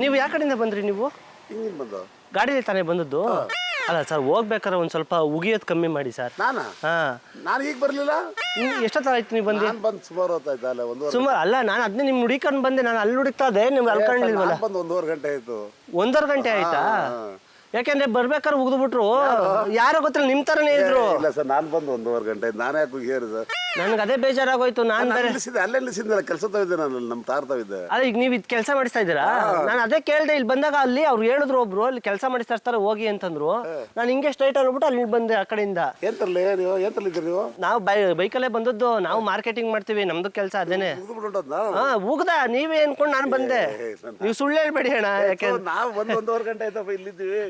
ನೀವು ಯಾವ ಕಡೆಯಿಂದ ಬಂದ್ರಿ ನೀವು? ಹಿಂಗಿನ ಬಂದು ಗಾಡಿಯಲ್ಲಿ ತಾನೇ ಬಂದದ್ದು? ಅಲ್ಲ ಸರ್, ಹೋಗ್ಬೇಕಾದ್ರೆ ಒಂದು ಸ್ವಲ್ಪ ಉಗಿಯೋದು ಕಮ್ಮಿ ಮಾಡಿ ಸರ್. ನಾನು ಈಗ ಬರಲಿಲ್ಲ. ಎಷ್ಟೊತ್ತ ಆಯ್ತು ನೀವು ಬಂದು? ಬಂದು ಸುಮಾರು ಹೊತ್ತಾಯ್ತು. ಅಲ್ಲ ಸುಮಾರು ಅಲ್ಲ, ನಾನು ಅದನ್ನೇ ನಿಮ್ಗೆ ಹುಡುಕೊಂಡು ಬಂದೆ. ನಾನು ಅಲ್ಲಿ ಹುಡುಕ್ತಾ ಇದ್ದೆ, ನೀವು ಅಲ್ಕೊಂಡಿಲ್ವಲ್ಲ. ಬಂದು 1.5 ಗಂಟೆ ಆಯ್ತು. 1.5 ಗಂಟೆ ಆಯ್ತಾ? ಯಾಕೆಂದ್ರೆ ಬರ್ಬೇಕಾದ್ರೆ ಉಗಿದು ಬಿಟ್ರು. ಯಾರೋ ಗೊತ್ತಿಲ್ಲ, ನಿಮ್ ತರನೇ ಇದ್ರು. ಇಲ್ಲ ಸರ್, ನಾನು ಬಂದು 1.5 ಗಂಟೆ ಆಯ್ತು. ನಾನೇ ಯಾಕೆ ಉಗಿಯೋರು ಸರ್? ನನ್ಗೆ ಅದೇ ಬೇಜಾರಾಗೋಯ್ತು. ನಾನು ಬೇರೆ ಅಲ್ಲೇ ನಿಲ್ಲಿಸಿದ್ದೆ, ಕೆಲಸ ತಾವಿದ್ದೆ. ನಾನು ನಮ್ಮ ತಾರ್ತಾವಿದ್ದೆ. ಅದೇ ಈಗ ನೀವು ಇದು ಕೆಲಸ ಮಾಡಿಸ್ತಾ ಇದ್ದೀರಾ? ನಾನು ಅದೇ ಕೇಳ್ದೆ. ಇಲ್ಲಿ ಬಂದಾಗ ಅಲ್ಲಿ ಅವ್ರು ಹೇಳಿದ್ರು, ಒಬ್ರು ಅಲ್ಲಿ ಕೆಲಸ ಮಾಡಿಸ್ತಾ ಇರ್ತಾರೆ ಹೋಗಿ ಅಂತಂದ್ರು. ನಾನು ಹಿಂಗೆ ಸ್ಟ್ರೈಟ್ ಆಗ್ಬಿಟ್ಟು ಅಲ್ಲಿ ಬಂದೆ ಆ ಕಡೆಯಿಂದ. ಎಂತರ್ಲಿ ನೀವು? ಎಂತಲ್ಲಿದ್ದೀರಿ ನೀವು? ನಾವು ಬೈಕಲ್ಲೇ ಬಂದದ್ದು. ನಾವು ಮಾರ್ಕೆಟಿಂಗ್ ಮಾಡ್ತೀವಿ, ನಮ್ದು ಕೆಲಸ ಅದೇನೆ. ಉಗ್ದ ನೀವೇ ಅನ್ಕೊಂಡು ನಾನು ಬಂದೆ. ನೀವು ಸುಳ್ಳು ಹೇಳ್ಬೇಡಿ ಅಣ್ಣ. ಯಾಕೆಂದ್ರೆ ನಾವು 1.5 ಗಂಟೆ ಆಯ್ತಪ್ಪ ಇಲ್ಲಿದ್ದೀವಿ.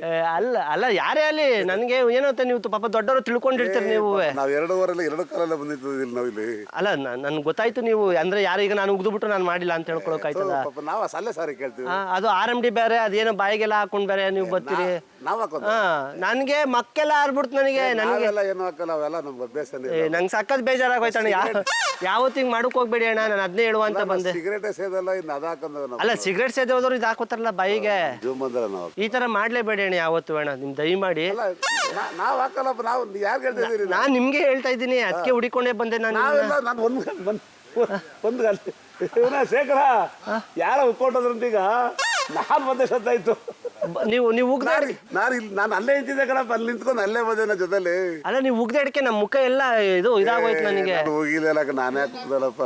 ಅಲ್ಲ ಯಾರೇ ಅಲ್ಲಿ ನನಗೆ ಏನಂತ ನೀವು ಪಾಪ ದೊಡ್ಡವರು ತಿಳ್ಕೊಂಡಿರ್ತೀರಿ ನೀವು. ನಾವು 2 ಕಾಲಲ್ಲ ಬಂದಿದ್ದು ನಾವು ಇಲ್ಲಿ. ಅಲ್ಲ ನನ್ಗೆ ಗೊತ್ತಾಯ್ತು ನೀವು ಅಂದ್ರೆ ಯಾರೀಗ ನಾನು ಉಗ್ದುಬಿಟ್ಟು ನಾನು ಮಾಡಿಲ್ಲ ಅಂತ ಹೇಳ್ಕೊಳಕಾಯ್ತದ? ನಾವು ಸಲ್ಲೆ ಸಾರಿ ಕೇಳ್ತೀವಿ. ಅದು RMD ಬೇರೆ, ಅದೇನೋ ಬಾಯಿಗೆಲ್ಲ ಹಾಕೊಂಡ್ ಬೇರೆ ನೀವು ಬರ್ತೀರಿ. ನನ್ಗೆ ಮಕ್ಕೆಲ್ಲ ಆರ್ಬಿಡ್ತು. ನನಗೆ ಏನು ಹಾಕಲ್ಲ, ಅವೆಲ್ಲ ನಮ್ಗೆ ಅಭ್ಯಾಸ. ನಂಗೆ ಸಕ್ಕತ್ ಬೇಜಾರಾಗೋಯ್ತಣ್ಣ. ಯಾವತ್ತು ಹಿಂಗ್ ಮಾಡಕ್ ಹೋಗ್ಬೇಡಿ ಅಣ್ಣ. ನಾನು ಅದನ್ನೇ ಹೇಳುವಂತ ಬಂದೆ. ಸಿಗರೇಟ್ ಸೇದಲ್ಲ, ಇನ್ನು ಅದ ಅಲ್ಲ ಸಿಗರೇಟ್ ಸೇದೆ ಹೋದ್ರು ಇದು ಹಾಕೋತಾರಲ್ಲ ಬಾಯಿಗೆ. ಈ ತರ ಮಾಡ್ಲೇಬೇಡಿ ಅಣ್ಣ ಯಾವತ್ತು ಅಣ್ಣ. ನಿಮ್ ದಯಮಾಡಿ. ನಾವ್ ಹಾಕಲ್ಲಪ್ಪ. ನಾವು ಯಾರು ಹೇಳ್ತಿದ್ದೀರಿ? ನಾನ್ ನಿಮ್ಗೆ ಹೇಳ್ತಾ ಇದ್ದೀನಿ, ಅದಕ್ಕೆ ಹುಡಿಕೊಂಡೇ ಬಂದೆ ನಾನು. ಒಂದು ಗಂಟೆ ಶೇಖರ ಯಾರ ಉಟ್ಕೊಂಡ್ರಂತ ಈಗ ನಾನು ಬಂದೆ ಸತ್ತಾಯ್ತು. ನೀವು ಉಗ್ದಾಡಿ ನಾನು ಅಲ್ಲೇ ನಿಂತಿದ್ದೆ ಕಣಪ್ಪ. ಅಲ್ಲಿ ನಿಂತ್ಕೊಂಡು ಅಲ್ಲೇ ಬಂದೆ ನನ್ನ ಜೊತೆಲಿ. ಅಲ್ಲ ನೀವು ಉಗ್ದಾಡಕ್ಕೆ ನಮ್ಮ ಮುಖ ಎಲ್ಲ ಇದಾಗೋಯ್ತು ನನಗೆ. ಹೋಗಿಲ್ಲ, ನಾನೇ ಹಾಕ್ತಿದ್ದಲ್ಲಪ್ಪ.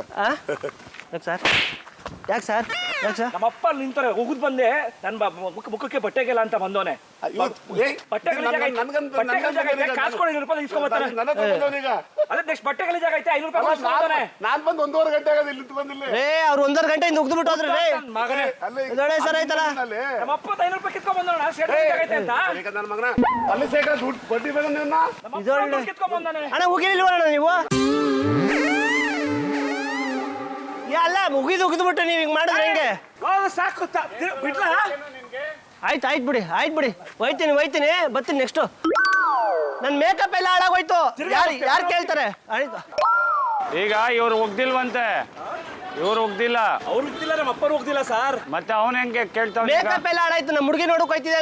ಸರ್ ಯಾಕೆ ಸರ್? ನಮ್ಮಪ್ಪ ನಿಂತಾರೆ ಉಗಿದ್ ಬಂದೆ. ನನ್ನ ಮುಖಕ್ಕೆ ಬಟ್ಟೆಗೆಲ್ಲ ಅಂತ ಬಂದವನೆ. ನಾನ್ ಬಂದು 1.5 ಗಂಟೆ ಆಗದ ಇಲ್ಲಿ ಬಂದಿಲ್ಲ. ಅವ್ರು 1.5 ಗಂಟೆಯಿಂದ ಉಗ್ದು ಬಿಟ್ಟು ಹೋದ್ರಿ ಸರ್. ಆಯ್ತಲ್ಲ ನಮ್ಮಪ್ಪ 500 ರೂಪಾಯಿ ಕಿತ್ಕೊಂಡ್ ಬಂದವನ ನನ್ನ ಮಗನ. ಅಲ್ಲಿ ಸೇಕ ಬಡ್ಡಿ ಬೇಗ ಅಣ್ಣ ಉಗಿಲಿಲ್ವಣ್ಣ ನೀವು? ಅಲ್ಲ ಉಗಿದು ಬಿಟ್ಟು ನೀವು ಹಿಂಗ್ ಮಾಡಿದ್ರೆ ಹೆಂಗೆ? ಸಾಕು ಬಿಡ್ಲ. ಆಯ್ತು ಬಿಡಿ ಹೋಯ್ತೀನಿ ಬರ್ತೀನಿ. ನೆಕ್ಸ್ಟ್ ನನ್ನ ಮೇಕಪ್ ಎಲ್ಲ ಹಾಳಾಗೋಯ್ತು. ಯಾರು ಕೇಳ್ತಾರೆ? ಈಗ ಇವ್ರು ಒಗ್ದಿಲ್ವಂತೆ. ಇವ್ರು ಒಗ್ದಿಲ್ಲ, ಅವ್ರು ಉಗ್ದಿಲ್ಲ, ನಮ್ಮ ಅಪ್ಪರು ಉಗ್ದಿಲ್ಲ ಸರ್. ಮತ್ತೆ ಅವನ ಹೆಂಗೆ ಕೇಳ್ತಾವ? ಮೇಕಪ್ ಎಲ್ಲ ಹಾಳಾಯ್ತು. ನಮ್ಮ ಹುಡುಗಿ ನೋಡಕ್ ಹೋಯ್ತಿದ್ದೆ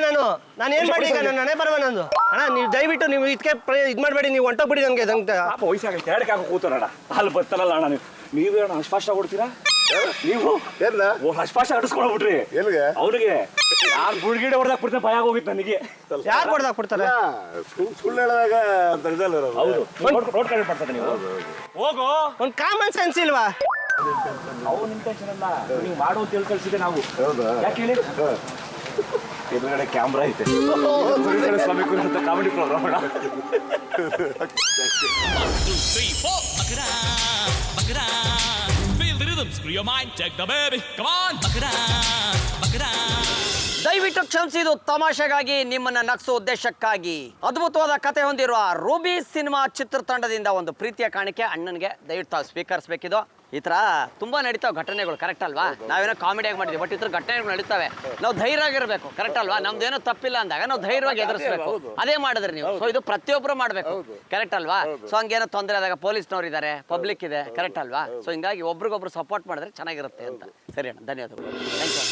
ನಾನು ಏನ್ ಮಾಡಿ ಈಗ? ನಾನೇ ಬರವ ನಂದು. ಅಣ್ಣ ನೀವು ದಯವಿಟ್ಟು ನೀವು ಇದಕ್ಕೆ ಇದು ಮಾಡಬೇಡಿ. ನೀವು ಹೊಂಟೋಗ್ಬಿಡಿ ನನಗೆ. ಪಾಪ ವಯಸ್ಸಾಗೈತೆ, ಎರಡಕ್ಕೆ ಹಾಕೋ ಕೂತಾರಣ. ಅಲ್ಲಿ ಬರ್ತಲ್ಲ ಅಣ್ಣ. ನೀವೇ ಅಣ್ಣ ಅಶ್ವಾಸ ಕೊಡ್ತೀರಾ? ನೀವು ಅಶ್ವಾಸ ಅಡಿಸ್ಕೊಂಡ್ಬಿಟ್ರಿ ಎಲ್ಲಿಗೆ? ಅವ್ರಿಗೆ ಯಾರು ಗುಡ್ಗಿಡೆ ಹೊಡೆದಾಕ್ ಬಿಡ್ತಾರೆ. ಭಯ ಆಗೋಗಿತ್ತು ನನಗೆ. ಯಾರು ಹೊಡೆದಾಕ್ ಬಿಡ್ತಾರೆ? ಸುಳ್ಳು ಹೇಳಿದಾಗ ಅಂತ ಇದಲ್ಲ. ಹೌದು, ರೋಡ್ ಕಡೆ ಮಾಡ್ತಾರೆ. ನೀವು ಹೋಗೋ, ಒಂದು ಕಾಮನ್ ಸೆನ್ಸ್ ಇಲ್ವಾ? ಅವ್ನ ಇಂಟೆನ್ಷನ್ ಅಲ್ಲ, ನೀವು ಮಾಡೋ ಅಂತ ಹೇಳಿ ಕಳ್ಸಿದೆ ನಾವು. ಯಾಕೆ ಹೇಳಿ? ಎದುರುಗಡೆ ಕ್ಯಾಮ್ರಾ ಐತೆ. ಸ್ವಾಮಿ ಕುರಿತ ಕಾಮಿಡಿ ಪ್ರೋಗ್ರಾಮ್. ದಯವಿಟ್ಟು ಕ್ಷಮಿಸಿ, ಇದು ತಮಾಷೆಗಾಗಿ, ನಿಮ್ಮನ್ನ ನಗಿಸೋ ಉದ್ದೇಶಕ್ಕಾಗಿ ಅದ್ಭುತವಾದ ಕತೆ ಹೊಂದಿರುವ ರೂಬಿ ಸಿನಿಮಾ ಚಿತ್ರತಂಡದಿಂದ ಒಂದು ಪ್ರೀತಿಯ ಕಾಣಿಕೆ ಅಣ್ಣನಿಗೆ. ದಯವಿಟ್ಟು ತಾವು ಸ್ವೀಕರಿಸಬೇಕಿದು. ಈ ತರ ತುಂಬಾ ನಡೀತಾವೆ ಘಟನೆಗಳು, ಕರೆಕ್ಟ್ ಅಲ್ವಾ? ನಾವೇನೋ ಕಾಮಿಡಿಯಾಗಿ ಮಾಡಿದ್ವಿ, ಬಟ್ ಈ ತರ ಘಟನೆಗಳು ನಡೀತಾವೆ. ನಾವು ಧೈರ್ಯವಾಗಿರ್ಬೇಕು, ಕರೆಕ್ಟ್ ಅಲ್ವಾ? ನಮ್ದೇನೋ ತಪ್ಪಿಲ್ಲ ಅಂದಾಗ ನಾವು ಧೈರ್ಯವಾಗಿ ಎದುರಿಸಬೇಕು. ಅದೇ ಮಾಡಿದ್ರಿ ನೀವು. ಸೊ ಇದು ಪ್ರತಿಯೊಬ್ಬರು ಮಾಡ್ಬೇಕು, ಕರೆಕ್ಟ್ ಅಲ್ವಾ? ಸೊ ಹಂಗೇನೋ ತೊಂದರೆ ಆದಾಗ ಪೊಲೀಸ್ನವ್ರು ಇದ್ದಾರೆ, ಪಬ್ಲಿಕ್ ಇದೆ, ಕರೆಕ್ಟ್ ಅಲ್ವಾ? ಸೊ ಹಿಂಗಾಗಿ ಒಬ್ರಿಗೊಬ್ರು ಸಪೋರ್ಟ್ ಮಾಡಿದ್ರೆ ಚೆನ್ನಾಗಿರುತ್ತೆ ಅಂತ. ಸರಿ ಅಣ್ಣ, ಧನ್ಯವಾದಗಳು. Thank you.